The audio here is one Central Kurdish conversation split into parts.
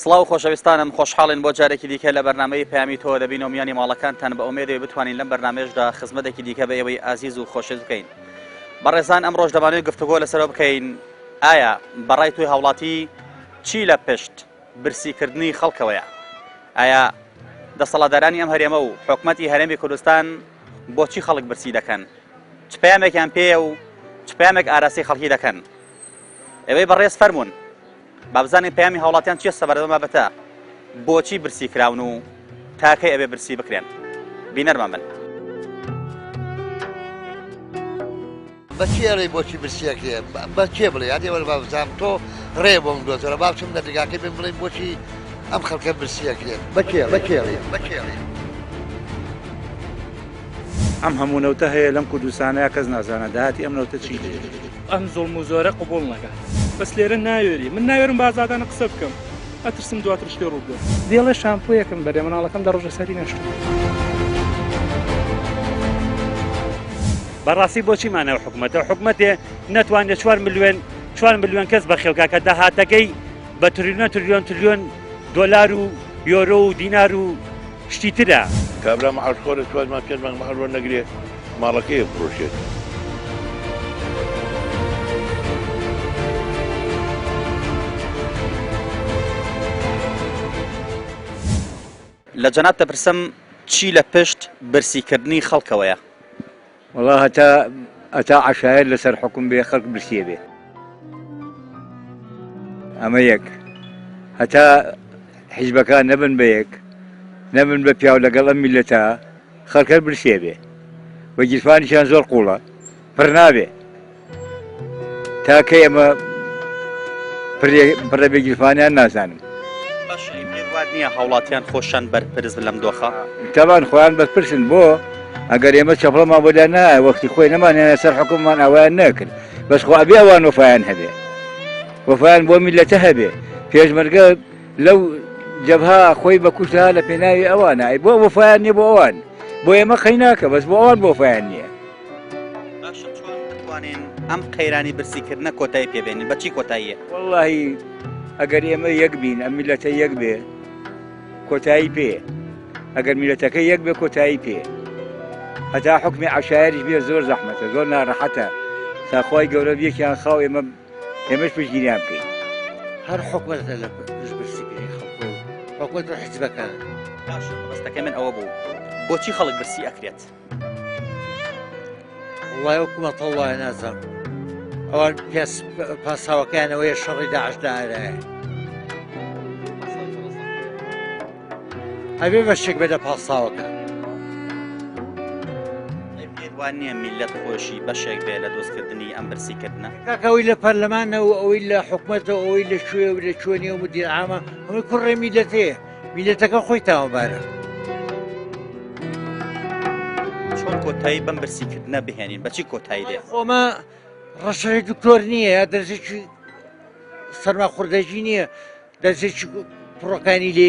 سڵاو خۆشەویستانم خۆشحاڵین بۆ جارێکی دیکە لە بەرنامەی پەیامی تۆ دەبین و میانی ماڵەکانتان بە ئومێدەوە بتوانین لەم بەرنامەیەشدا خزمەتێکی دیکە بە ئێوەی ئازیز و خۆشەویست بکەین. بەڕێزان ئەم ڕۆژ دەمانوێت گفتوگۆ لەسەرەوە بکەین ئایا بەڕای توی هاوڵاتی چی لە پشت برسیکردنی خەڵکەوەیە؟ ئایا دەسەڵاتدارانی ئەم هەرێمە و حکومەتی هەرێمی کوردستان بۆچی خەڵک برسی دەکەن؟ چ پەیامێکیان پێیە و چ پەیامێک ئاراسی خەڵکی دەکەن؟ ئێوەی بەڕێز فەرموون با بزانین پەیامی هاوڵاتیان چیە سەبارەت بەتە بۆچی برسی کراون و تاکەی ئەبێ برسی بکرێن. بینەرمان بن. بەچێڵی بۆچی برسیەکرێن بەچێ بڵێ یادێ وەرە با بزانم تۆ ڕێ بۆم دۆتەرە با بچم دەرگاکەی بێن بڵێن بۆچی ئەم خەڵکە برسیەکرێن بەچێڵی ئەم هەموو نەوتە هەیە لەم کوردستانەیە کەس نازانە داهاتی ئەم نەوتە چی لێ ئەم زۆڵم و زۆرە قبول نەکات. بەس لێرە ناوێری من ناوێرم بە ئازادانە قسە بکەم ئەترسم دواتر شتێ ڕوو بدەم. دێڵێ شامپۆیەکەم بەرێ مناڵەکەم دە ڕۆژە سەری نەشت. بەڕاستی بۆچی مانەوە حکوومەتە حکوومەتێ نەتوانێت 4 ملیۆن کەس بەخێوکە کە داهاتەکەی بە تریلیۆن دۆلار و یۆرۆ و دینار و شتی ترە. کابرا مەحەڵخۆرە توانمان پێمان مەحەڵۆ نەگرێ ماڵەکەی بفرۆشێت. لە جەناب دەپرسم چی لە پشت برسیکردنی خەڵکەوەیە؟ والله هەتا عەشایر لەسەر حکوم بێ خەڵک برسیە بێ ئەمە یەک هەتا حیزبەکان نەبن بە یەک نەبن بە پیاو لەگەڵ ئەم میلەتە خەڵکە برسیە بێ وەگیرفانیشان زۆر قوڵە پڕ نابێ تاکەی ئەمە پڕە بێگیرفانیان نازانم. واد نییە هاوڵاتیان خۆشان بەرپرس لەم دۆخە تاوان خۆیان بەرپرسن بۆ ئەگەر ئێمە چەپڵەمان بۆدا نایە وەختی خۆی نەمانێنە سەر حکوممان ئەویان نەکرد بەس خۆ ئەبێ ئەوان وەفایان هەبێ وەفایان بۆ میلەتە هەبێ پێشمەرگە لەو جەبها خۆی بە کوشتها لە پێناوی ئەوانە بۆ وەفایان نییە بۆ ئەوان بۆ ئێمە قەی ناکە بەس بۆ ئەوان بۆ وەفایان نییە. باشە چۆن دەتوانین ئەم قەیرانی برسیکردنە کۆتایی پێبێنین بەچی کۆتاییە؟ وەڵڵاهی ئەگەر ئێمە یەک بین ئەم میلەتە یەک بێ کۆتایی پێ ئەگەر میلەتەکە یەک بێ کۆتایی پێ هەتا حکمی عەشایریش بێ زۆر زەحمەتە زۆر ناڕەحەتە ساخوای گەورە یەکیان خاو ئێمەش پشتگیریان بکەین. هەر حکومەتە لە پشت برسیکردنی خەڵکۆ حکومەت و حیزبەکان. باشە ڕستەکەی من ئەوە بوو بۆچی خەڵک برسی ئەکرێت؟ وڵای حکومەت وڵای نازانم ئەوان پاساوەکانەوەی شەڕی داعش دارایە ئەبێ بەشێک بێتە پاساوەکە. پێوان نییە میلەت خۆشی بەشێک بێ لە دۆستکردنی ئەم برسیکردنە؟ کاکەوەی لە پەرلەمانەوە ئەوەی لە حکومەتەوە ئەوەی لە شوێ و لە چۆنی و مدیر عامە هەمووی کوڕێ میلەتەیە میلەتەکە خۆی تاوانبارە. چۆن کۆتایی بەم برسیکردنە بهێنین بەچی کۆتایی دێ؟ خۆمە ڕەشەی دکتۆر نییە یا دەرزێکی سەرماخوردەجی نییە دەرزێکی پڕۆکانی لێ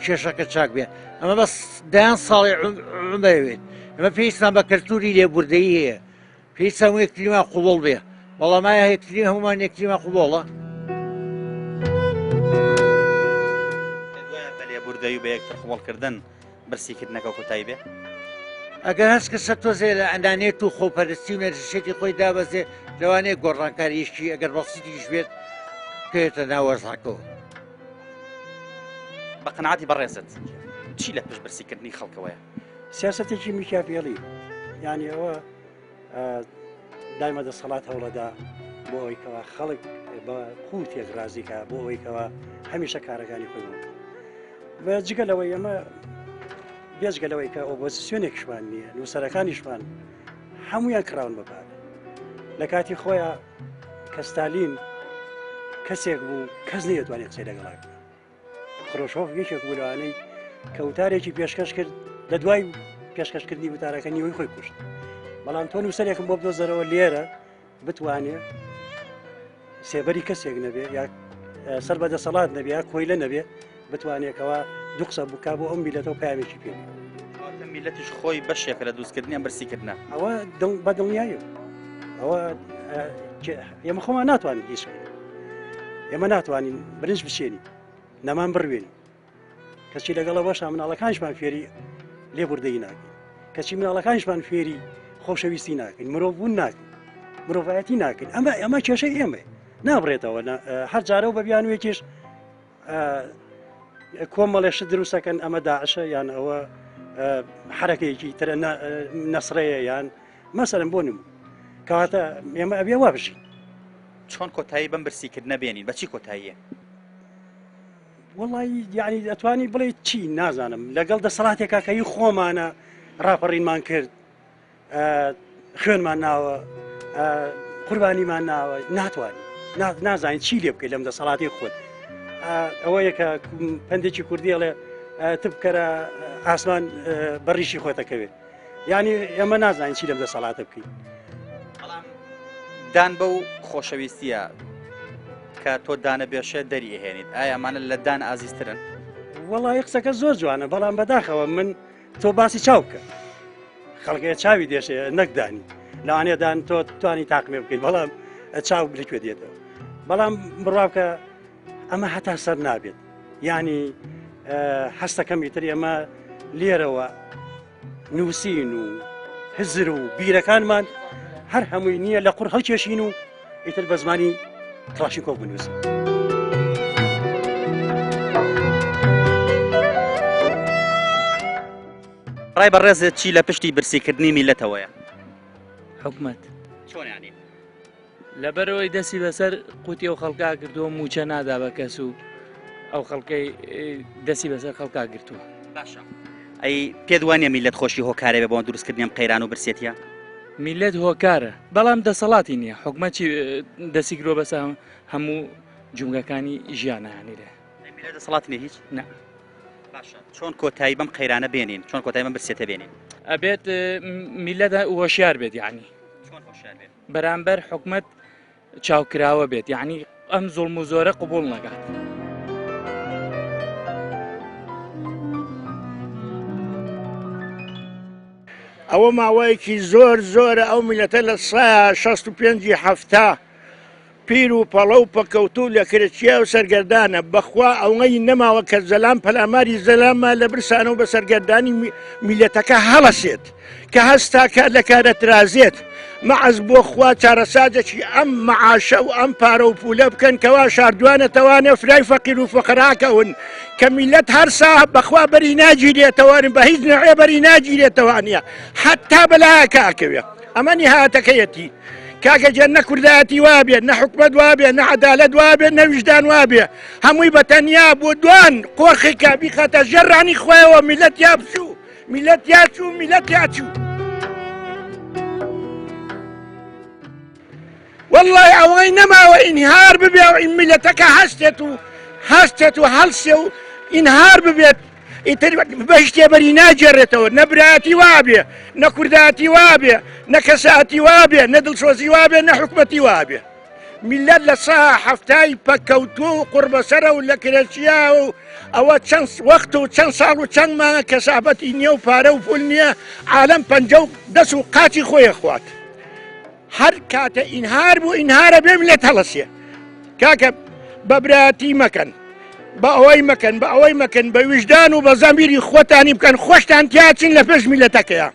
کێشەکە چاک بێ ئەمە بەس دایان ساڵی عومەوێت ئەمە پێویستمان بە کەلتوری لێبوردەیی هەیە پێویست هەموو یەکتریمان قوبوڵ بێ بەڵامایە یەکتری هەمومان یەکتریمان قوبوڵە. بە لێبوردەی و بە یەکتر قوبوڵکردن برسیکردنەکە کۆتایی بێ؟ ئەگەر هەست کەسە تۆزێ لە ئەندانێت و خۆپەرستی و نەرشێتی خۆی دابەزێ لەوانەیە گۆڕانکاریشتی ئەگەر بەسیتیش بێت پێێتە ناوەرزاکەوە. بە قەناعەتی بەڕێزت چی لە پشت برسیکردنی خەڵکەوەیە؟ سیاسەتێکی میکافێڵی یعنی ئەوە دایمە دەسەڵات هەوڵەدا بۆ ئەوەیکەوە خەڵک بە قوتێک رازیکە بۆ ئەوەیکەوە هەمیشە کارەکانی خۆی بە جگەلەوەی ئەمە بێجگەلەوەی کە ئۆپۆزیسیۆنێکشمان نییە نووسەرەکانیشمان هەمویان کراون بەپار لە کاتی خۆیان کە ستالین کەسێک بوو کەس نەیەتوانێت قسەی لەگەڵا خرۆشۆف یەکێک بوو لەوانەی کە وتارێکی پێشکەش کرد لە دوای پێشکەشکردنی وتارەکە نیوەی خۆی کوشت بەڵام تۆ نووسەرێکم بۆ بدۆزەرەوە لێرە بتوانێت سێبەری کەسێک نەبێ یا سەر بەدەسەڵات نەبێ یا کۆیلە نەبێ بتوانێتەوە دوو قسە بکا بۆ ئەم میلەتەوە پامێکی پێ میلەتیش خۆی بەشێکە لە دروستکردنی ئەم بەرسیکردنە ئەوە بە دڵنیایە ئەوە ئێمە خۆمان ناتوانین هیچ ئێمە ناتوانین برنج بچێنی نەمان بڕوێنی کەچی لەگەڵە بەشە مناڵەکانشمان فێری لێبوردەی ناکەین کەچی مناڵەکانشمان فێری خۆشەویستی ناکەین مرۆڤ بوون ناکەین مرۆڤایەتی ناکەین ئەمە کێشەی ئێمە نابڕێتەوە هەر جارە و بە بیانوێکیش کۆمەڵێش دروستەکەن ئەمە داعشە یان ئەوە حرەکەیەکی ترە نەسرەیە یان مەسەرم بۆ نمو کەواتە ئێمە ئەبێ وا بشین چۆن کۆتایی بەم برسیکردنە بێنین بەچی کۆتاییە وڵی یعنی دەتوانی بڵێ چی نازانم لەگەڵ دەسەڵاتێکا کەی خۆمانە ڕاپەڕینمان کرد خوێنمان ناوە قوربانیمان ناوە ناتوانین نازانین چی لێ بکەیت لەم دەسەڵاتی خۆت ئەوە یەکە پندێکی کوردیڵێ تبکەرە ئاسمان بەڕیشی خۆتەکەوێت ینی ئێمە نازانین چی لەم دەسەڵاتە بکەین دان بەو خۆشەویستیە کە تۆ دانە بێشە دەریهێنیت ئایا ئەمانە لە دان ئازیزترن وەڵی قسەکە زۆر جوانە بەڵام بەداخەوە من تۆ باسی چاو بکە خەڵکەیە چاوی دێشێ نەکدانی لەوانێدان تۆ توانی تاقمێ بکەیت بەڵام چاو لەکوێ دێتەوە بەڵام بڕواکە ئەمە هەتا سەر نابێت ینی هەستەکەمی تر ئێمە لێرەوە نووسین و هزر و بیرەکانمان هەر هەمووی نییە لە قوڕ هەڵکێشین و ئیتر بە زمانی کلاشیکۆف بنووسین ڕای بەڕێزت چی لە پشتی برسیکردنی میلەتەوەیە حکومت چۆن یانی لەبەرەوەی دەستی بەسەر قوتی ئەو خەڵکا کردووە موچە نادا بە کەس و ئەو خەڵکەی دەستی بەسەر خەڵکا گرتووە باشە ئەی پێدوانە میلەت خۆشی هۆکارێ بە بۆ دروستکردنیم قەیران و برسێتیە میلەت هۆکارە بەڵام دەسەڵاتی نییە حکومەتی دەستی گرۆ بەسە هەموو جونگەکانی ژیانەیانیرە میلەت دەسەڵات نیە هیچ نە باشە چۆن کۆتایی بەم قەیرانە بێنین چۆن کۆتایی بەم برسێتە بێنین ئەبێت میلەت هۆشیار بێت یعنی چۆن هۆشیار بێت بەرامبەر حکومت چاوکراوە بێت یعنی ئەم زوڵم و زۆرە قبول نەکات ئەوە ماوەیەکی زۆر زۆرە ئەو میلەتە لە 165 پیر و پەڵە و پەکەوتو لە کرێچیا و سەرگەردانە بەخوا ئەوەی نەماوە کە زەلام پەلاماری زەلامە لە برسانە و بە سەرگەردانی میلەتەکە هەڵەسێت کە هەستاکە لە کارە ترازێت مەعەز بۆ خوا چارەسازێکی ئەم مەعاشە و ئەم پارە و پولە بکەن کەوا شاردوانەتەوانێ فرای فەقیر و فقراکەون کە میلەت هەرسا بەخوا بەری ناگیرێتەوەن بە هیچ نوێ بەری ناگیرێتەوانە حتا بەلایەکە ئەکەوێ ئەمە نیهاتەکەیەتی کاکە جەن نە کوردایەتی وابێ نە حکومەت وابێ نە عەدالەت وابێ نە ویژدان وابێ هەمووی بەتەنیا بۆ دوان قۆرخی کابی خەتە ژەڕانی خۆیەوە میلەت یا بچوو میلەت یا چوو میلەت یا چوو والله ئەوەی نەماوە ئینهار ببێ و میلەتەکە هەستێت و هەڵسێ و ئینهار ببێت ئیتر بەشتێ بەری ناجێڕێتەوە نە برایەتی وابێ نە کوردایەتی وابێ نە کەساتی وابێ نە دڵسۆزی وابێ نە حکومەتی وابێ میلەت لە 170 پەکەوتووە و قوربەسەرە و لە کرێچیا و ئەوە چەند وەخت و چەند ساڵ و چەند مانگە کەسابەتی نییە و پارە و پول نییە عالەم پەنجە و دەست و قاچی خۆیە خوات هەر کاتە ئینهار بوو ئینهارە بێ میلەت هەڵەسێ کاکە بە برایەتی مەکەن بە ئەوەی مەکەن بە ئەوەی مەکەن بە ویژدان و بە زەمیری خۆتانی بکەن خۆشتان تیاچین لە پێش میلەتەکەیە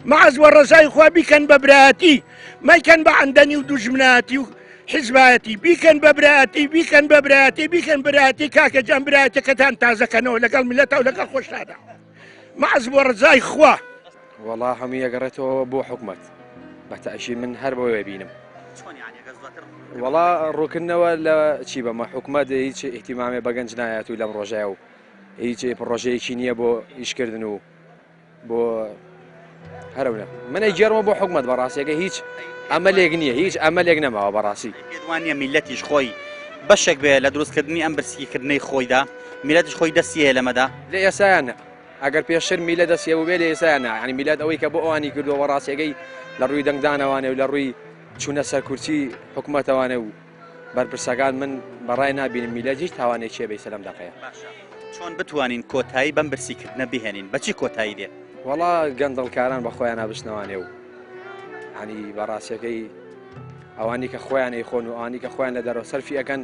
مەعەز وە ڕەزای خوا بیکەن بە برایەتی مەیکەن بە عەندەنی و دوژمنایەتی و حیزبایەتی بیکەن بە برایەتی بیکەن بە برایەتی بیکەن برایەتی کاکە جەم برایەتەکەتان تازەکەنەوە لەگەڵ میلەتە و لەگەڵ خۆشتانە مەعەز وە ڕەزای خوا وەڵا هەموو یەگەڕێتەوە بۆ حکومەت بەتەشی من هەر بەوەی بینم وەڵا ڕووکردنەوە لە چی بەمە حکومەت هیچ ئیحتیمامێ بەگەنج نایەت و لەم ڕۆژەیە و هیچ پڕۆژەیەکی نییە بۆ ئیشکردن و بۆ هەرەونە منە گێڕمە بۆ حکومەت بەڕاستیەکە هیچ ئەمەلێک نییە هیچ ئەمەلێک نەماوە بەڕاستی پێوانە میلەتیش خۆی بەشێک بێ لە دروستکردنی ئەم برسیکردنەی خۆیدا میلەتش خۆی دەستیە لەمەدا لە ئێسایانە ئەگەر پێشتر میلە دەستیە بێ لە ئێسایانە ینی میلەت ئەوەی کە بۆ ئەوانی کردووە بەڕاستیەکەی لە ڕووی دەنگدانەوانێ و لە ڕووی چوونە سەر کورسی حکومەتەوانە و بەرپرسەکان من بەڕای نابینم میلەت هیچ تاوانێک چێ بەی سەلەم دەقەیە چۆن بتوانین کۆتایی بەم برسیکردنە بهێنین بەچی کۆتایی دێ وەڵا گەندڵکاران بە خۆیان نابشنەوانێ و ینی بەڕاستیەکەی ئەوانی کە خۆیان ئەیخۆن و ئەوانی کە خۆیان لە دەرەوە سەرفی ئەەکەن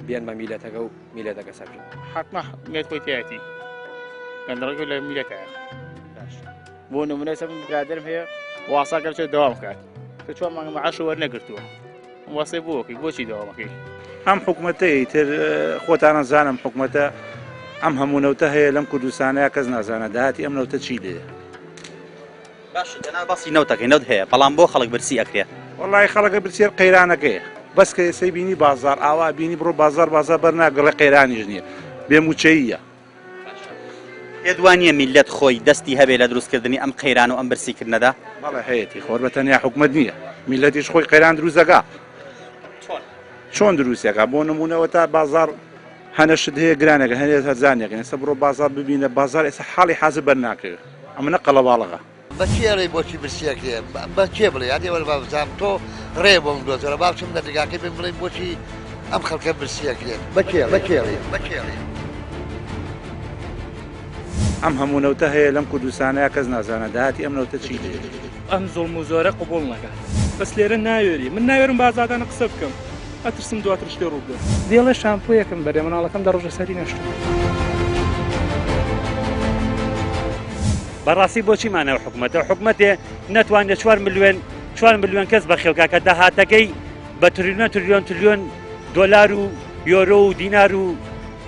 بێن بە میلەتەکە و میلەتەکە سەرفی حتما مێت خۆی تایەتی گەندەڵەکە لە میلەتەیە بۆ نمونە سەر برادرم هەیە واساکە بچێت دەوام بکات کە چوار مانگە مەعاش وەرنەگرتووە واسەی بۆکەی بۆچی دەوامەکەی ئەم حکوومەتەی تر خۆتان نەزانم حکوومەتە ئەم هەموو نەوتە هەیە لەم کوردستانەیە کەس نازانە داهاتی ئەم نەوتە چی لێ باش دەنا باسی نەوتەکەی نەوت هەیە بەڵام بۆ خەڵک برسی ئەکرێت وەڵی خەڵەکە برسێر قەیرانەکەیە بەس کە ئێسەی بینی بازار ئاوا بینی بڕۆ بازار بەرناگەڵێ قەیرانیش نییە بێموچەیە پێدوانیە میلەت خۆی دەستی هەبێ لە دروستکردنی ئەم قەیران و ئەم برسیکردنەدا بەڵێ هەیەی خۆر بە تەنیا حکوومەت نییە میلەتیش خۆی قەیران دروستەکە چۆن دروستەکە بۆ نمونەوە تا بازار هەنەشت هەیە گرانەکە هەنێت هەرزانێکن ئێستا بڕۆ بازار ببینە بازار ئێستا حاڵی حازر بەرناکرێت ئەمە نە قەڵەباڵغە بەچێڵی بۆچی برسیەکرێ بە چێ بڵێ یادی وەرە بابزانام تۆ ڕێ بۆم دۆتەرە باوچم دەرگاکەی بم بڵێ بۆچی ئەم خەڵکە برسیەکرێت بەچێڵی ئەم هەموو نەوتە هەیە لەم کوردستانەیە کەس نازانە داهاتی ئەم نەوتە چی لێ ئەم زۆڵم و زۆرە قبول نەکات بەس لێرە ناوێری من ناوێرم بە ئازادانە قسە بکەم ئەترسم دواتر شتێ ڕوو بدە دێڵێ شامپۆیەکەم بەرێ مناڵەکەم دە ڕۆژە سەری نەشت بەڕاستی بۆچی مانەوە حکوومەتە حکوومەتێ نەتوانێت 4 ملیۆن کەس بەخێوکە کە داهاتەکەی بە تریلیۆن دۆلار و یۆرۆ و دینار و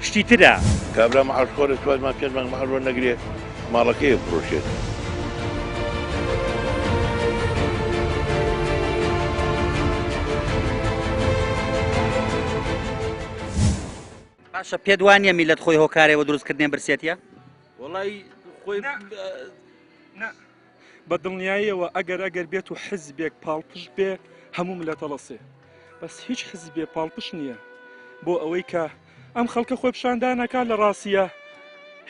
شتی ترە کابرا مەعاشخۆرە توانمان پێ مانگ مەعاش نەگرێ ماڵەکەی بفرۆشێت باشە پێدوانیە میلەت خۆی هۆکارێەوە دروستکردنیان برسێتە وڵی خۆی بە دڵنیاییەوە ئەگەر بێت و حزبێک پاڵپشت بێ هەموو ملەتەڵەسێ بەس هیچ حزبێ پاڵپشت نییە بۆ ئەوەی کە ئەم خەڵکە خۆی پیشاندانەکە لە ڕاستیە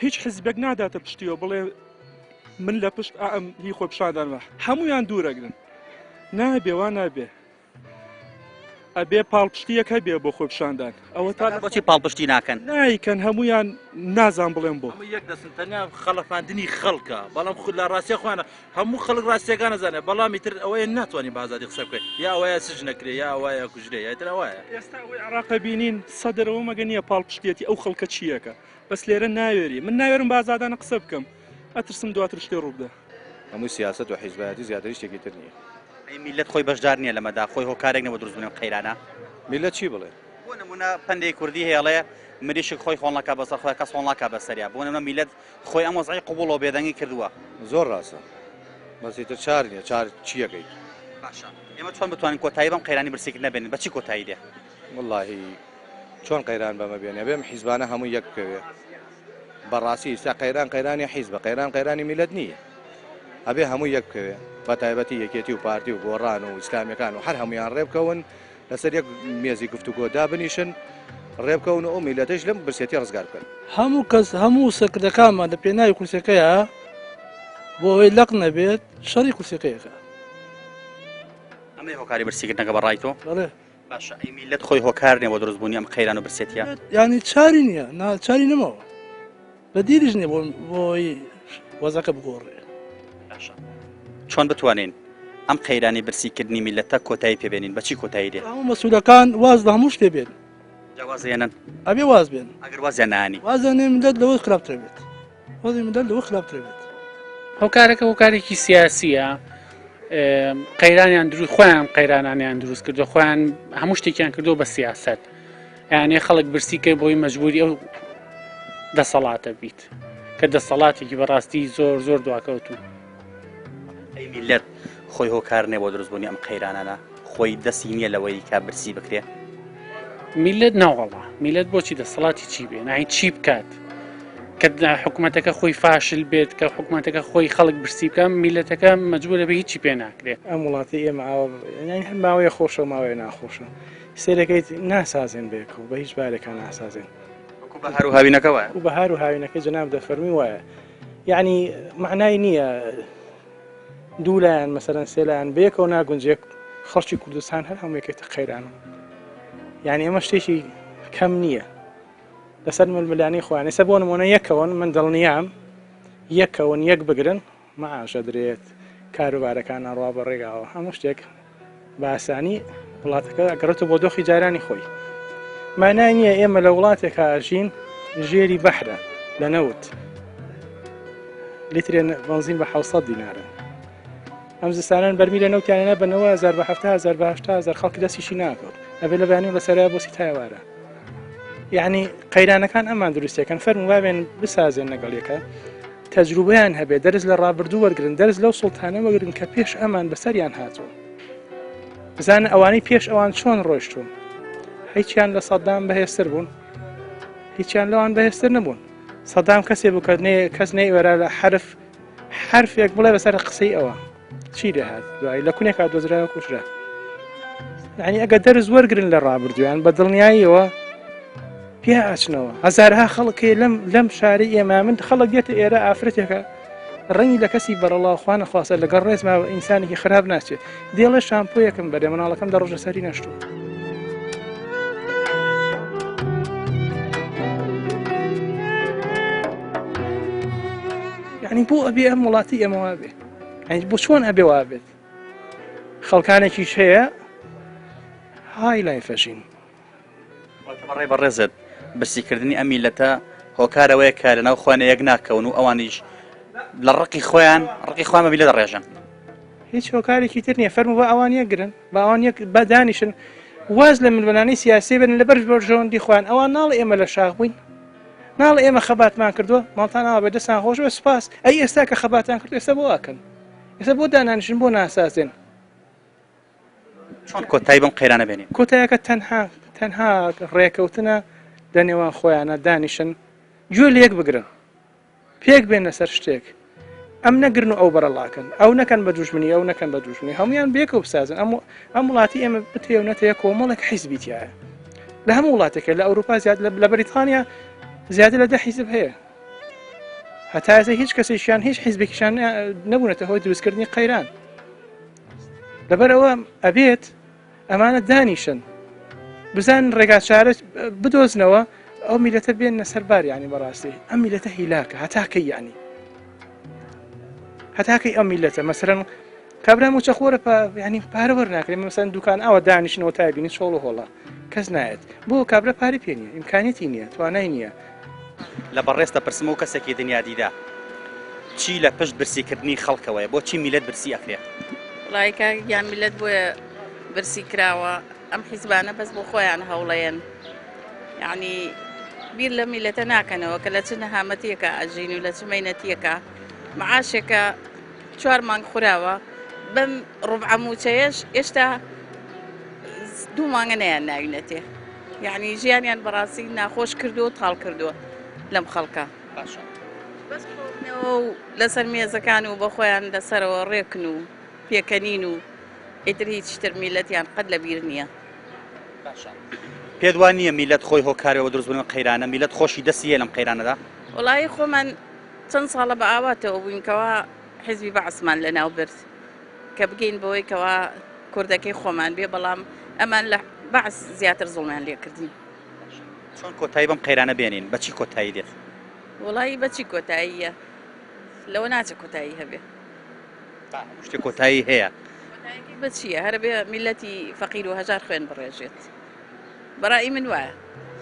هیچ حزبێک ناداتە پشتیەوە بڵێ من لە پشت ئەم هی خۆی پیشاندانمە هەمویان دوورەگرن نابێ وا نابێ ئەبێ پاڵپشتیەک هەبێ بۆ خۆی پیشاندان ئەوە تا بۆچی پاڵپشتی ناکەن نایکەن هەمویان نازان بڵێن بۆ یەک دەستن تەنیا خەڵەفاندنی خەڵکە بەڵام خود لە ڕاستیە خوانە هەموو خەڵک ڕاستیەکان نەزانێت بەڵامی تر ئەوەیە ناتوانانی بازادی قسە بکەیت یا ئەوەیە سژ نەکرێ یا ئەوەیە کوژرێ یاتر ئەوەیە ئێستا ئەوەی عراقە بینین سەدەرەوە مەگە نییە پاڵپشتێتی ئەو خەڵکە چیەکە بەس لێرە ناوێری من ناوێرم بازادانە قسە بکەم ئەترسم دواتر شتێ ڕوو بدە هەموو سیاست و حیزبایەتی زیاتر شتێکی تر نییە ئەی میلەت خۆی بەشدار نییە لەمەدا خۆی هۆکارێک نەوە دروستبوونی قەیرانە میلەت چی بڵێ بۆ نمونە پەندەی کوردی هێڵەیە مریشک خۆی خۆڵناکە بەسەر خۆی کەس خۆڵناکە بەسەریا بۆ نمونە میلەت خۆی ئەم وەزعی قبوڵەوە بێدەنگی کردووە زۆر ڕاستە بەسیتر چار نییە چار چیەکەی باشە ئێمە چۆن بتوانین کۆتایی بەم قەیرانی برسیکردن نەبێنین بەچی کۆتایی دێ وڵاهی چۆن قەیران بەمە بێنێ بێم حیزبانە هەموو یەک بکەوێ بەڕاستی ئێستا قەیرانی حیزبە قەیرانی میلەت نییە ئەبێ هەموو یەک بکەوێ بە تایبەتی یەکێتی و پارتی و گۆڕان و ئیسلامیەکان و هەر هەمویان ڕێبکەون لەسەر یەک مێزی گفتوگۆدا بنیشن ڕێبکەون و ئەو میلەتەش لەم برسێتی ڕزگار بکەن هەموو کەس هەموو سەکردەکانمان لە پێناوی کورسەکەیە بۆ ئەوەی لەق نەبێت شەڕی کورسەکەیەکە ئەمە هۆکاری برسیکردنەکە بەڕای تۆ بەڵێ باشە ئەی میلەت خۆی هۆکار نییە بۆ دروستبوونی ئەم قەیران و برسێتە ینی چاری نییە چاری نەمەوە بە دیریش نییە بۆی وەزەکە بگۆڕێ چۆن بتوانین ئەم قەیرانی برسیکردنی میلەتە کۆتایی پێبێنین بەچی کۆتایی دێ هەموو مەسوولەکان واز لە هەموو شتێ بێن جیازێنن ئەبێ واز بێن ئەگەر وازیان نانی وازانێ ملت لەوە خراپترە بێت وەزی ملت لەوە خراپترە بێت هۆکارەکە هۆکارێکی سیاسیە قەیرانیان دروست خۆیان قەیرانانیان دروست کردو خۆیان هەموو شتێکیان کردو بە سیاست یانێ خەڵک برسیکە بۆی مەجبوری ئەو دەسەڵاتە بیت کە دەسەڵاتێکی بەڕاستی زۆر زۆر دواکەوتوو ئەی میلەت خۆی هۆکار نییە بۆ دروستبوونی ئەم قەیرانانە خۆی دەستی نییە لەوەی کا برسی بکرێ میلەت ناوەڵا میلەت بۆچی دەسەڵاتی چی بێ نای چی بکات کە حکوومەتەکە خۆی فاشل بێت کە حکوومەتەکە خۆی خەڵک برسی بکەم میلەتەکە مەجبورە بە هیچی پێ ناکرێت ئەم وڵاتی ئێمە هەم ماوەیە خۆشە و ماوەیە ناخۆشە سێرەکەیت ناسازێن بێک و بە هیچ بارێکان ناسازێن بەهار و هاوینەکەوە و بەهار و هاوینەکە جەناب دەفەرمی وایە یعنی معنای نییە دوولایەن مەسەرەن سێلایەن بەیەکەوە ناگونجێک خەڵکی کوردستان هەر هەموویەکێتە قەیران یعنی ئەمە شتێکی کەم نییە لەسەر ململانی خۆیان ئێستا بۆ نمونە یەکەوەن من دڵنیام یەکەون یەک بگرن مەعاشە درێت کاروبارەکان ڕوا بە ڕێگاوە هەموو شتێک بە ئاسانی وڵاتەکە ئەگەڕێتەوە بۆ دۆخی جارانی خۆی مانای نییە ئێمە لە وڵاتێکە ئاژین ژێری بەحرە لە نەوت لیترێن بەنزین بە 700 دینارە ئەم زستانان بەرمیلە نەوتیانە بنەوە 1000 خەڵکی دەستیشی ناکەوت ئەبێ لە بەیانی لەسەرای بۆسی تایوارە یعنی قەیرانەکان ئەمان دروستەکەن فەرمو وابێن بسازێن لەگەڵیەکە تەجروبەیان هەبێ دەرز لە ڕابردوو وەرگن دەرز لەو سوڵتانە وەگرن کە پێش ئەمان بەسەریان هاتووە بزانن ئەوانەی پێش ئەوان چۆن ڕۆیشتون هیچیان لە سەدام بەهێزتر بوون هیچیان لەوان بەهێزتر نەبوون سەدام کەسێ بوو کە کەس نەیوەرە لە حرفێک بڵێ بەسەر قسەی ئەوە چی لێهات دوایی لە کونێکا دۆزرایەوە کوژرا یعنی ئەگە دەرز وەرگرن لە ڕابردویان بە دڵنیاییەوە پێ ئاچنەوە هەزارها خەڵکی لەم شاری ئێمە من خەڵک دێتە ئێرە ئافرەتێکە ڕەنگی لە کەسی بەرەڵاوخواانە خواستە لەگەڵ ڕێزما ئینسانێکی خراپ ناچێت دێڵە شامپۆیەکەم بەرێ مناڵەکەم دە ڕۆژە سەری نەشتووە یعنی بۆ ئەبێ ئەم وڵاتی ئێمە وابێ بۆ چۆن ئەبێ وابێت خەڵکانێکیش هەیە های لای فەژین ڕێ بەڕێزت برسیکردنی ئەم میلەتە هۆکارەوەیە کە لەناو خۆیانە یەک ناکەون و ئەوانیش لە ڕقی خۆیان مەبی لە دەڕێژن هیچ هۆکارێکی تر نییە فەرمو بە ئەوان یەک گرن بە ئەوان بەدانیشن واز لە ململانەی سیاسی بن لە بەرژەوەندی خۆیان ئەوان ناڵ ئێمە لە شاخ بووین ناڵ ئێمە خەباتمان کردووە ماڵتان ئاوە دەستان خۆشەوە سپاس ئەی ئێستا کە خەباتان کرد ئێستا بۆ واکەن ئێستا بۆ دانانیشن بۆ ناسازێن چۆن کۆتایی بەم قەیرانە بێنین کۆتاییەکە تەنها ڕێکەوتنە لە نێوان خۆیانە دانیشن گوێ لە یەک بگرن پێک بێن لەسەر شتێک ئەم نەگرن و ئەو بەرەڵاکەن ئەو نەکەن بە دوژمنی ئەو نەکەن بە دوژمنی هەمویان بێکەوە بسازن ئەم وڵاتی ئێمە بتێونەتەیە کۆمەڵێک حیزبیتیایە لە هەموو وڵاتێکە لە ئەوروپا زیاد لە بەریتانیا زیاتر لە 10 حیزب هەیە هەتا ئێستا هیچ کەسێکیان هیچ حیزبێکیشان نەبوونەتە هۆی دروستکردنی قەیران لەبەرەوە ئەبێت ئەمانە دانیشن بزان ڕێگا چارە بدۆزنەوە ئەو میلەتە بێنە سەربار یانی بەڕاستی ئەم میلەتە هیلاکە هەتاکەی یانی هەتاکەی ئەم میلەتە مەسەرەن کابرا موچەخۆرە ینی پارە وەرناکرێت مەسەن دوکان ئەوە دانیشنەوە تابینی چۆڵ و هۆڵە کەس نایێت بۆ کابرا پارەی پێ نییە ئیمکانیەتی نییە توانای نییە لە بەڕێستە پرسم و کەسێکی دنیا دیدا چی لە پشت برسیکردنی خەڵکەوەیە بۆ چی میلەت برسی ئەکرێت وڵایکە یان میلەت بۆیە برسی کراوە ئەم حیزبانە بەس بۆ خۆیان هەوڵەیەن یعنی بیر لە میلەتە ناکەنەوە کە لە چ نەهامەتیەکە ئاژین و لە چ مەینەتیەکە معاشێکە 4 مانگ خوراوە بەم ڕوبع موچەیەش ئێشتا 2 مانگە نەیان ناوینەتێ یعنی ژیانیان بەڕاستی ناخۆش کردو و تاڵ کردووە لەم خەڵکە بەس خۆنەوە و لەسەر مێزەکان و بە خۆیان لەسەرەوە ڕێکن و پێکەنین و ئیتر هیچ تر میلەتیان قەت لە بیر نییە پێدوان نییە میلەت خۆی هۆکارەوە دروستبوون قەیرانە میلەت خۆشی دەستیە لەم قەیرانەدا وڵای خۆمان چەند ساڵە بە ئاواتەوە بووینکەوە حیزبی بەعسمان لەناو برد کە بگەین بەوەی کەوا کوردەکەی خۆمان بێ بەڵام ئەمان لە بەعس زیاتر زوڵمیان لێکردین چۆن کۆتایی بەم قەیرانە بێنین بەچی کۆتایی دێت وڵایی بەچی کۆتاییە لەوە ناچە کۆتایی هەبێ شتێک کۆتایی هەیە بچیە هەر بێ میلەتی فەقیر و هەژار خوێن بڕێژێت بەڕای من وایە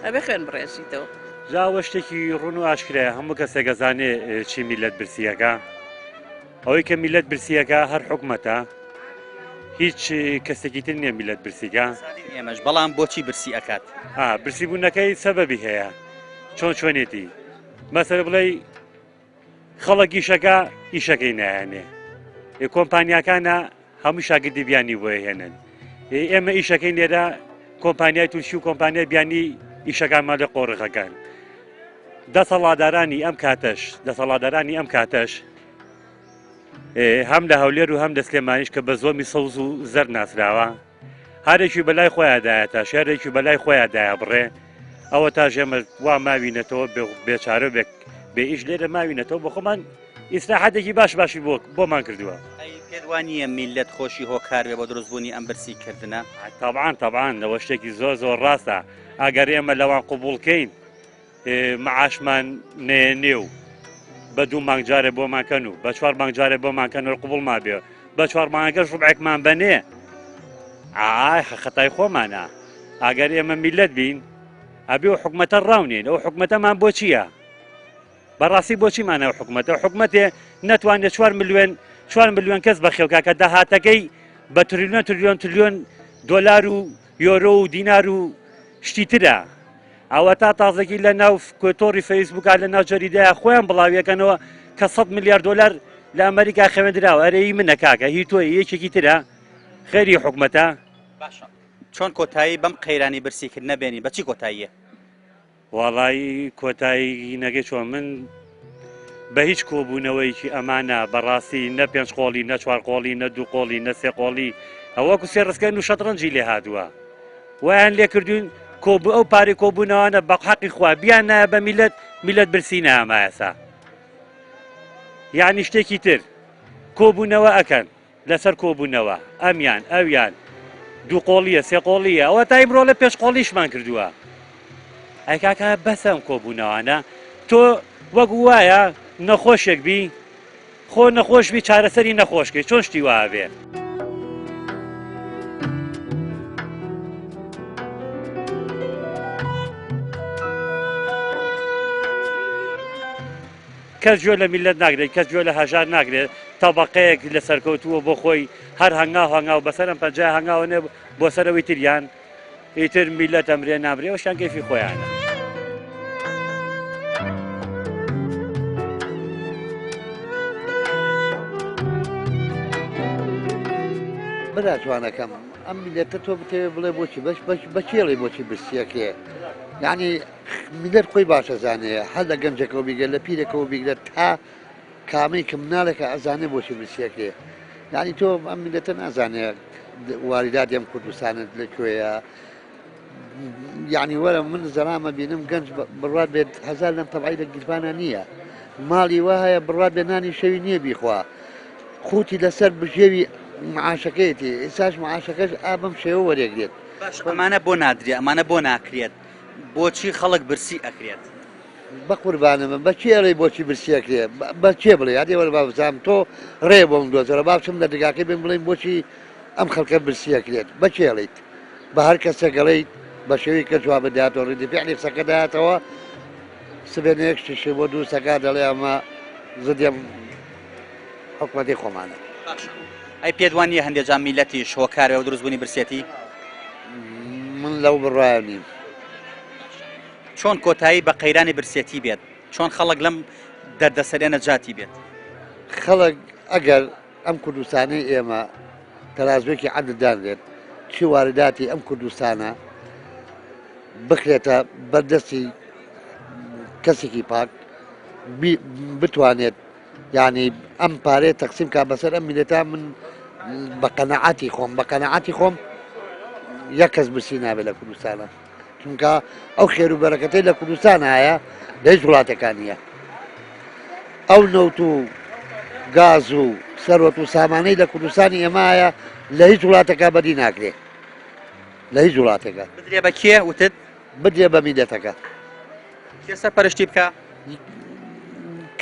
ئەبێ خوێن بڕێژیتەوە جاوە شتێکی ڕوون و ئاشکرایە هەموو کەسێک گەزانێ چی میلەت برسیەکە ئەوەی کە میلەت برسیەکە هەر حکومەتە هیچ کەسێکی تر نییە میلەت برسیگە ئێمەش بەڵام بۆچی برسی ئەکات برسیبوونەکەی سەبەبی هەیە چۆنێتی مەسەر بڵێ خەڵک ئیشەکە ئیشەکەی نایانێ کۆمپانیاکانە هەموو شاگردی بیانی بۆ هێنن ئێمە ئیشەکەی لێرە کۆمپانیای تووشی و کۆمپانیای بیانی ئیشەکانمان لە قۆڕغەکان دەسەڵاتدارانی ئەم کاتەش هەم لە هەولێر و هەم لە سلێمانیش کە بە زۆمی سەوز و زەر ناسراوە هەرێکی بەلای خۆیاندایەتە شێرێکی بەلای خۆیاندایە بڕێ ئەوە تا ژێمە وا ماوینەتەوە بێچارە بێ ئیش لێرە ماوینەتەوە بە خۆمان ئیسراحەتێکی باشی بۆمان کردووە پێدوانیە میلەت خۆشی هۆکار بێ بۆ دروستبوونی ئەم برسیکردنە تەبعان لەوە شتێکی زۆر ڕاستە ئەگەر ئێمە لەوان قوبوڵکەین معاشمان نێ و بە 2 مانگ جارێ بۆمانکەن و بە 4 مانگ جارێ بۆمانکەن و قوبڵ ما بێ بە 4 مانگەش ڕوبعێکمان بەنێ خەتای خۆمانە ئەگەر ئێمە میلەت بین ئەبێ و حکومەتە ڕاونێن ئەو حکومەتەمان بۆ چییە؟ بەڕاستی بۆچیمانە حکومەتە حکومەتێ نەتوانێت 4 ملیۆن کەس بەخێوکە کە داهاتەکەی بە تریلیۆن دۆلار و یۆرۆ و دینار و شتی ترە ئەوە تا تازەکی لە ناو کۆتۆری فەیسبووکە لە ناو جەریدەیە خۆیان بڵاویەکەنەوە کە 100 میلیارد دۆلار لە ئەمریکا خەوێندراوە ئەرەی منە کاکە هی تۆی یەکێکی ترە خێری حکومەتە چۆن کۆتایی بەم قەیرانی برسیکرد نەبێنی بەچی کۆتاییە؟ وەڵی کۆتایی نەگەی چۆن من بە هیچ کۆبوونەوەیکی ئەمانە بەڕاستی نە 5 قۆڵی نە 4 قۆڵی نە 2 قۆڵی نە 3 قۆڵی ئەوەکو سێ ڕستکەن و شەترەنجی لێ هاتووە ویان لێ کردوین ئەو پارێ کۆبوونەوەنە بە حەقی خوا بیان نایە بە میلەت برسی نامایەسا یعنی شتێکی تر کۆبوونەوە ئەکەن لەسەر کۆبوونەوە ئەمیان ئەویان 2 قۆڵیە 3 قۆڵیە ئەوە تا ئیمڕۆ لە 5 قۆڵیشمان کردووە ئەی کاکە بەسەم کۆبوونەوەنە تۆ وەک وایە نەخۆشێک بی خۆ نەخۆش بی چارەسەری نەخۆشکەی چۆن شتی وایە بێ کەس گوێ لە میلەت ناگرێت کەس گوێ لە هەژار ناگرێت تەبەقەیەک لە سەرکەوتووە بۆ خۆی هەر هەنگاو بەسەرم پەنجای هەنگاوە نێ بۆ سەرەوەی تریان ئیتر میلەت ئەمرێ نامرێ ئەوشیان کەیفی خۆیانە براتوانەکەم ئەم میلەتە تۆ بتەوێت بڵێ بۆچی بەچێڵی بۆچی برسیەکەیە یعنی میلەت خۆی باشە زانەیە هەر لە گەنجەکەەوە بیگەر لە پیرەکەەوە بیگرێت تا کامەی کە مناڵێکە ئەزانێ بۆچی برسیەکەیە یعنی تۆ ئەم میلەتە نازانەیە واریدات ئەم کوردستانت لەکوێیە یعنی وەرە من زەرامە بینم گەنج بڕات بێت هەزار لەم تەبعی لە گیرفانە نییە ماڵی وا هەیە بڕات بێ نانی شەوی نییە بیخوا خوتی لەسەر بژێوی معاشەکەیەتی ئێساش معاشەکەش ئابم شێوە وەرێگرێت ئەمانە بۆ نادرێ ئەمانە بۆ ناکرێت بۆچی خەڵک برسی ئەکرێت بە قوربانە من بەچی ئەڵێ بۆچی برسیەکرێت بەچێ بڵێ یادێ وەرە بابزانام تۆ ڕێ بۆم دۆزەرە بابچم لە دگاکەی بێن بڵێن بۆچی ئەم خەڵکە برسیەکرێت بەچێڵیت بە هەر کەسە گەڵیت بە شێوی کە جواب بداتەوە ڕێدی فعلی قسەکە دایاتەوە سبێنەیەک شتێکی بۆ 2 سەکات دەڵێ ئەمە زدیم حکومەتی خۆمانە ئەی پێدوان نیە هەندێک جام میلەتی شۆکارەوە دروستبوونی برسێتی من لەو بڕایە نیم چۆن کۆتایی بە قەیرانی برسێتی بێت چۆن خەڵک لەم دەردەسەرێ نەجاتی بێت خەڵک ئەگەر ئەم کوردستانی ئێمە تەرازوێکی عەدلدانرێت چی وارداتی ئەم کوردستانە بخرێتە بەردەستی کەسێکی پاک بتوانێت یعنی ئەم پارەیە تەقسیم کا بەسەر ئەم میلەتە من بە قەنەعاتی خۆم یەک کەس برسی نابێت لە کوردستانە چونکە ئەو خێر و بەرەکەتەی لە کوردستان هەیە لە هیچ وڵاتەکان نییە ئەو نەوت و گاز و سەرۆت و سامانەی لە کوردستانی ئێمە هەیە لە هیچ وڵاتەکە بەدی ناکرێت لە هیچ وڵاتێکە بدرێ بە کێ وتت بدرێ بە میلەتەکە کێ سەرپەرشتی بکە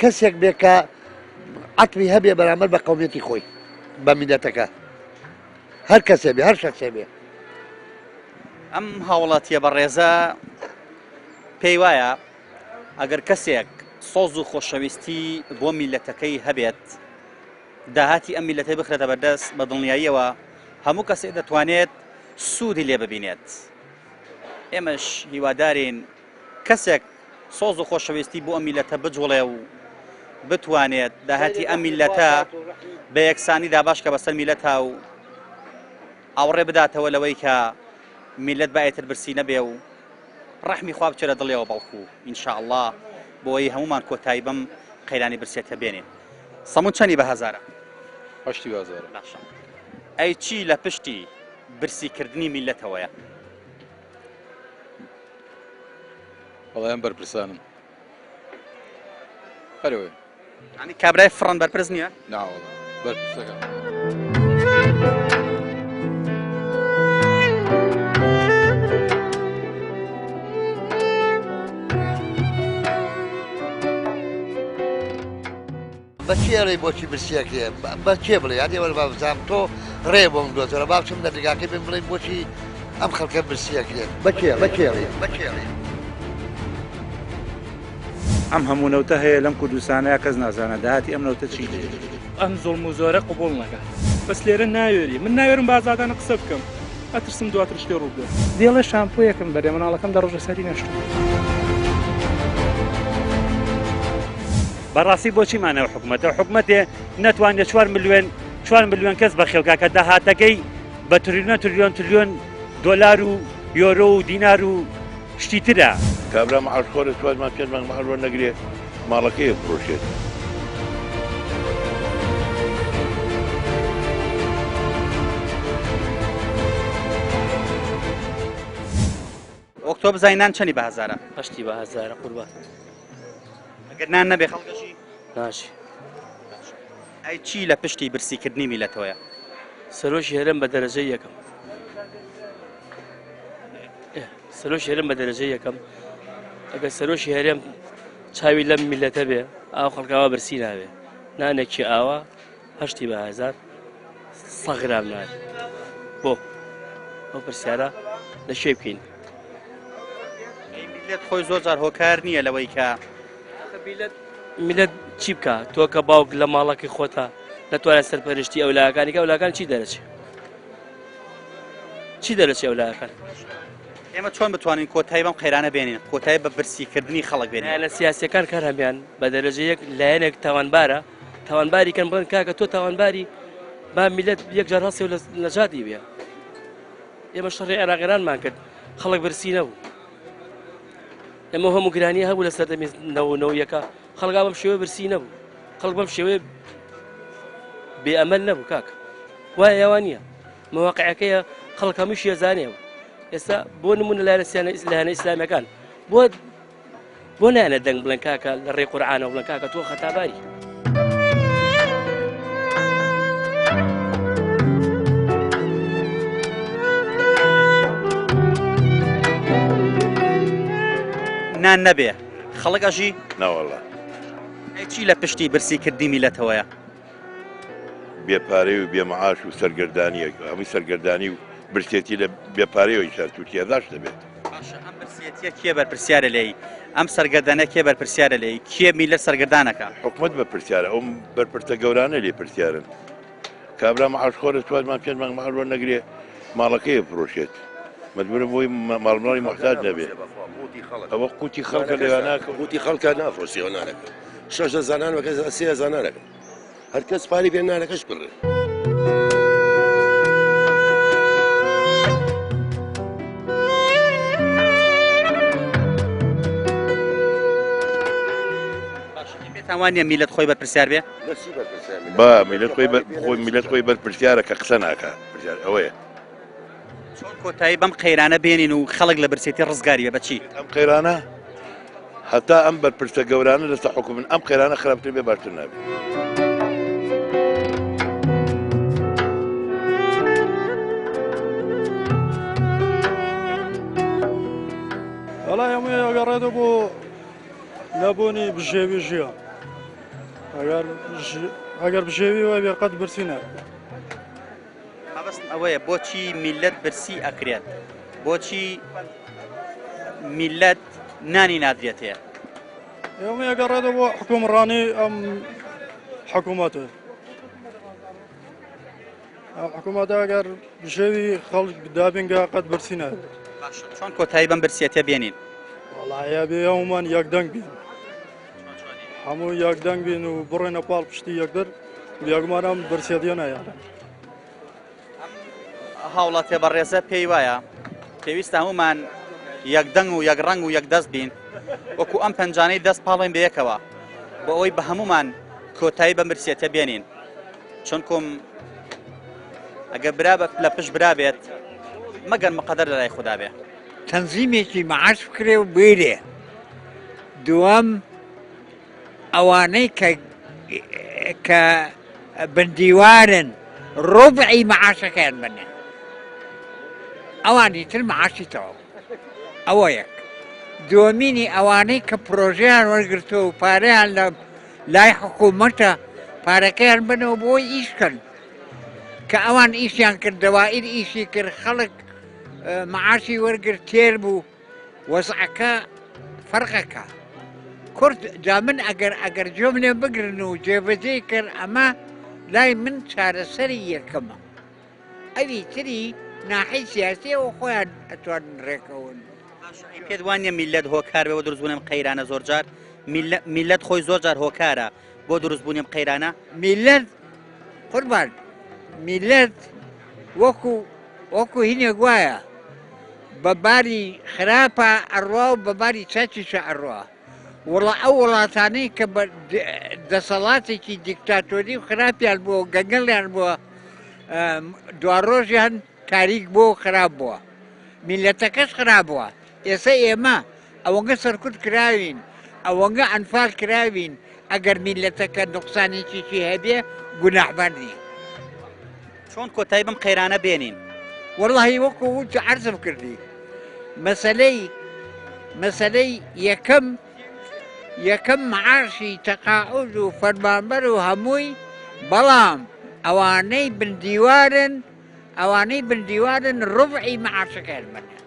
کەسێک بێت کە عەتبی هەبێ بەرامبەر بە قەومیەتی خۆی بە میلەتەکە هەر کەسێ بێ هەر شەخسێ بێ ئەم هاوڵاتیە بە ڕێزە پێی وایە ئەگەر کەسێک سۆز و خۆشەویستی بۆ میلەتەکەی هەبێت داهاتی ئەم میلەتەی بخرێتە بەردەست بە دڵنیاییەوە هەموو کەسێک دەتوانێت سوودی لێ ببینێت ئێمەش هیوادارین کەسێک سۆز و خۆشەویستی بۆ ئەم میلەتە بجوڵێ و بتوانێت داهاتی ئەم میلەتە بە یەکسانیدا باش کە بەسەر میلەتە و ئاوڕێ بداتەوە لەوەی کە میلەت باەتر برسی نەبێ و ڕەحمی خوا بچێ لە دڵێەوە بەڵکو ئینشاءالله بۆی هەمومان کۆتایی بەم قەیرانی برسێتە بێنێن سەمون چەندی بە هەزارە؟ 8,000 ئەی چی لە پشتی برسیکردنی میلەتەوەیە؟ وەڵام بەرپرسانم هەرەوەی ینی کابرای فڕەن بەرپرس نییە؟ ناوەڵام بەرپرسەکە بەچێڵی بۆچی برسیەکێ بەچێ بڵێ یادی وەرە بابزانام تۆ ڕێ بۆم دۆتەرە باچم دەرگاکەی بم بڵێن بۆچی ئەم خەڵکە برسیەکرێن بەچێڵی ئەم هەموو نەوتە هەیە لەم کوردستانەیە کەس نازانە داهاتی ئەم نەوتە چی ئەم زۆڵم و زۆرە قوبوڵ نەکات بەس لێرە ناوێری من ناوێرم بازادانە قسە بکەم ئەترسم دواتر شتێ ڕوو بدە دێڵە شامپۆیەکم بەرێ مناڵەکەم دە ڕۆژە سەری نەشت بەڕاستی بۆچی مانەوە حکوومەتە حکوومەتێ نەتوانێت 4 ملیۆن کەس بەخێوکا کە داهاتەکەی بە تریلیۆن دۆلار و یۆرۆ و دینار و شتی ترە کابرا مەعاشخۆرە توانمان پێ مانگ مەحەڵۆ نەگرێ ماڵەکەی بفرۆشێت ئۆکتۆ بزانینان چەندی بە هەزارە هەشتی بە هەزارە قوربان ئەگەر نان نەبێ خەڵکەشی ناشی ئەی چی لە پشتی برسیکردنی میلەتەوەیە سەرۆشی هەرێم بە دەرەجەی یەکەم سەرۆشی هەرێم بە دەرەجەی یەکەم ئەگەر سەرۆشی هەرێم چاوی لەم میلەتە بێ ئاو خەڵکاوە برسی ناوێ نانێکی ئاوا هەشتی بە هەزار 100 غرام نان بۆ ئەو پرسیارە لە شوێ بکەین میلەت خۆی زۆر جار هۆکار نییە لەوەی کە میلەت چی بکە تۆ کە باوک لە ماڵەکەی خۆتە نەتوانێت سەرپەرشتی ئەولایەکانی ئەولایەکان چی دەرەچێ چی دەرەچێ ئەولایەکان ئێمە چۆن بتوانین کۆتایی بەم قەیرانە بێنین کۆتایی بە برسیکردنی خەڵک بێنین لە سیاسەکان کار هەمیان بە دەرەجەیەک لایەنێک تاوانبارە تاوانباری کەن بڵێن کاکە تۆ تاوانباری با میلەت یەک جار هەڵسێ و لە نەجاتی بێ ئێمە شەڕی عێراقیرانمان کرد خەڵک برسی نەبوو ئەمە هەموو گرانی هەبوو لە سەردەمی نەوەیەکە خەڵگا بەم شێوەیە برسی نەبوو خەڵک بەم شێوەیە بێئەمەل نەبوو کاکە وایە ئەوە نییە مەواقعەکەیە خەڵک هەمووشی ێزانێەوە ئێستا بۆ نمونە لایەنە ئیسلامەکان بۆ نایەنە دەنگ بڵێن کاکە لە ڕێی قورعانە بڵێن کاکە تۆ خەتاباری نان نەبێ خەڵک ئەژی ناوەڵا ئەی چی لە پشتی برسیکردنی میلەتەوەیە بێپارەی و بێمەعاش و سەرگەردانیە هەمووی سەرگەردانی و برسێتی لە بێپارەیەوەی شارتوتیەداش دەبێت ئەم برسێتیە کێ بەرپرسیارە لێی ئەم سەرگەردانە کێ بەرپرسیارە لێی کێ میلەت سەرگەردانەکە حکومت بە پرسیارە ئەو بەرپرسە گەورانە لێ پرسیارن کابرا مەعاشخۆرە توانمان پێ مانگ مەحەڵۆ نەگرێ ماڵەکەی بفرۆشێت مجبورە بۆی ماڵماڵی محتاج نەبێت ئەوە قوتی خەڵکە لەواناکە قوتی خەڵکە نافرۆشیەوە نانەکە 6 زانان وەکە 3 زانانەکە هەر کەس پاری پێ نانەکەش بڕێ تاوانە میلەت خۆی بەرپرسیار بێ با میلەت خۆی بەرپرسیارە کە قسە ناکە ئەوەیە چۆن کۆتایی بەم قەیرانە بێنین و خەڵک لە برسێتی ڕزگاری بێ بەچی ئەم قەیرانە هەتا ئەم بەرپرسە گەورانە لەسەر حکومن ئەم قەیرانە خراپتر بێ باشتر نابێت وەڵای هەمووی ئەگەڕێتەوە بۆ لەبوونی بژێوی ژیان ئەگەر بژێوی وای بێ قەت برسی ناکە مەبەستم ئەوەیە بۆچی میلەت برسی ئەکرێت بۆچی میلەت نانی نادرێتەیە ئێمە ئەگەڕێتەوە بۆ حکومڕانی ئەم حکوومەتە حکوومەتە ئەگەر بژێوی خەڵک دابینگا قەت برسی ناکە چۆن کۆتایی بەم برسێتە بێنین وەڵایە بێ هەمومان یەکدەنگ بین هەموو یەکدەنگ بین و بڕێنە پاڵ پشتی یەکدەر یەکمانم برسێتیە نایانە هاوڵاتێ بەڕێزە پێی وایە پێویستە هەمومان یەکدەنگ و یەکڕەنگ و یەکدەست بین وەکو ئەم پەنجانەی دەست پاڵین بەیەکەوە بۆ ئەوەی بە هەمومان کۆتایی بەم برسێتە بێنین چونکم ئەگە برا لە پشت برا بێت مەگەر مقەدەر لە لای خوددا بێ تەنزیمێکی مەعاش بکرێ و بێرێ دووەم ئەوانەی کە بندیوارن ڕۆبعی مەعاشەکەیان بنێ ئەوانی تر مەعاشی تەواو ئەوە یەک دووەمینی ئەوانەی کە پرۆژەیان وەرگرتووە و پارەیان لە لای حکوومەتە پارەکەیان بنەوە بۆی ئیشکەن کە ئەوان ئیشیان کرد دەوائر ئیشی کرد خەڵک معاشی وەرگرت تێر بوو وەزعەکە فەرقەکە کورد جا من ئەگەر جۆم لێ بگرن و جێبەجێ کرد ئەمە لای من چارەسەری یەکەمە ئەوی تری ناحی سیاسیەوە خۆیان ئەتوانن ڕێکەون پێت وانە میلەت هۆکار بێەوە دروستبوونم قەیرانە زۆر جار میلەت خۆی زۆر جار هۆکارە بۆ دروستبوونیم قەیرانە میلەت قوربان میلەت وەکو هینێک وایە بەباری خراپە ئەڕوا و بەباری چاچیشە ئەڕوا وڵا ئەو وڵاتانەی کە بە دەسەڵاتێکی دیکتاتۆری و خراپیان بووە گەنگەڵیان بووە دوڕۆژیان تاریک بۆ خراپ بووە میلەتەکەش خراپ بووە ئێستا ئێمە ئەوەنگە سەرکوت کراوین ئەوەنگە ئەنفال کراوین ئەگەر میلەتەکە نوقسانێکیی هەبێ گوناحبار نیە چۆن کۆتایی بم قەیرانە بێنین وەڵڵاهی وەکو وت عەرزم کردی مەسەلەی یەکەم معاشی تەقاعود و فەرمانبەر و هەمووی بەڵام ئەوانەی بندیوارن ڕوبعی معاشەکەیان منە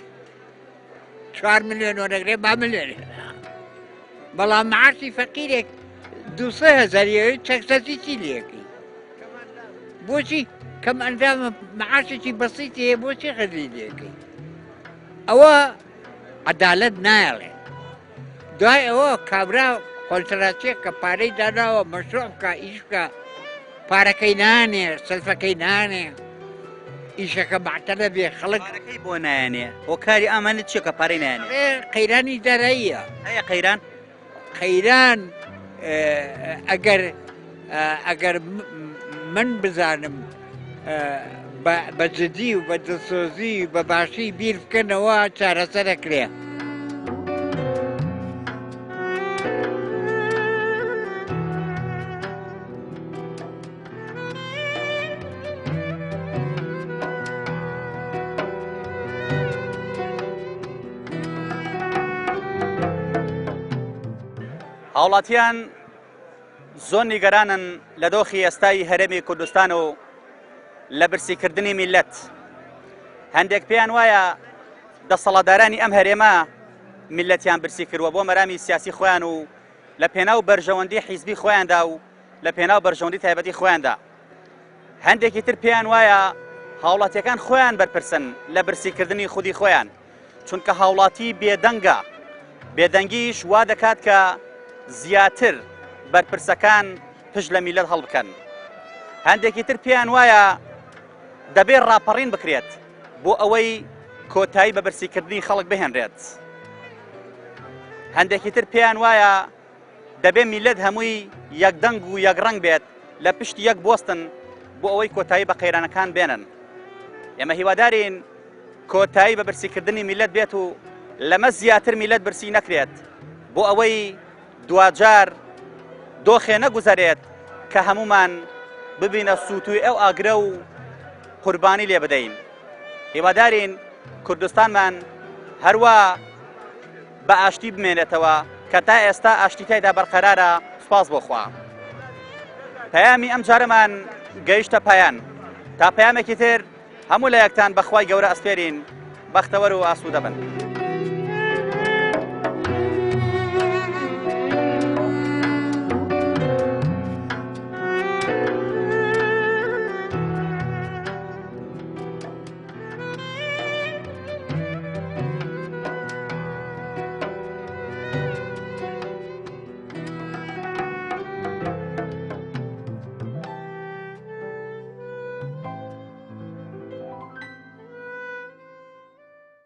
4 ملیۆن وەرەگرێ 5 ملیۆن بەڵام معاشی فەقیرێک 200,000 چەکسەتی چی لەکەی بۆچی کەم ئەندامە معاشێکی بەسیتی هەیە بۆچی خەزی لەکەی ئەوە عەدالەت نایەڵێ دوای ئەوە کابرا کۆنتراتێک کە پارەی داناوە مەشروع بکە ئیش بکە پارەکەی نانێ سەلفەکەی نانێ ئیشەکە بەعتەلە بێ خەڵکەکەی بۆ نایانێ هۆکاری ئامانت چیە کە پارەی نایانێ قەیرانی داراییە هەیە قەیران ئەگەر من بزانم بە جدی و بە دڵسۆزی و بە باشی بیر بکەنەوە چارەسەرەکرێ هاوڵاتیان زۆر نیگەرانن لە دۆخی ئێستای هەرێمی کوردستان و لە برسیکردنی میلەت هەندێک پێیان وایە دەسەڵاتدارانی ئەم هەرێمە میلەتیان برسی کردووە بۆ مەرامی سیاسی خۆیان و لە پێناو بەرژەوەندی حیزبی خۆیاندا و لە پێناو بەرژەوەندی تایبەتی خۆیاندا هەندێکی تر پێیان وایە هاوڵاتیەکان خۆیان بەرپرسن لە برسیکردنی خودی خۆیان چونکە هاوڵاتی بێدەنگە بێدەنگیش وا دەکات کە زیاتر بەرپرسەکان پشت لە میلەت هەڵبکەن هەندێکی تر پێیان وایە دەبێت ڕاپەڕین بکرێت بۆ ئەوەی کۆتایی بە بەرسیکردنی خەڵک بهێنرێت هەندێکی تر پێیان وایە دەبێت میلەت هەمووی یەکدەنگ و یەکڕەنگ بێت لە پشتی یەک بۆستن بۆ ئەوەی کۆتایی بە قەیرانەکان بێنن ئێمە هیوادارین کۆتایی بە بەرسیکردنی میلەت بێت و لەمە زیاتر میلەت برسی نەکرێت بۆ ئەوەی دوجار دۆخێ نەگوزارێت کە هەمومان ببینە سووتوی ئەو ئاگرە و قوربانی لێ بدەین هیوادارین کوردستانمان هەروە بە ئاشتی بمێنێتەوە کە تا ئێستا ئاشتی تایدا بەرقەرارە سوپاس بۆخوا پەیامی ئەم جارەمان گەیشتە پایان تا پەیامێکی تر هەموو لە یەکتان بەخوای گەورە ئەسپێرین بەختەوەر و ئاسوودە بن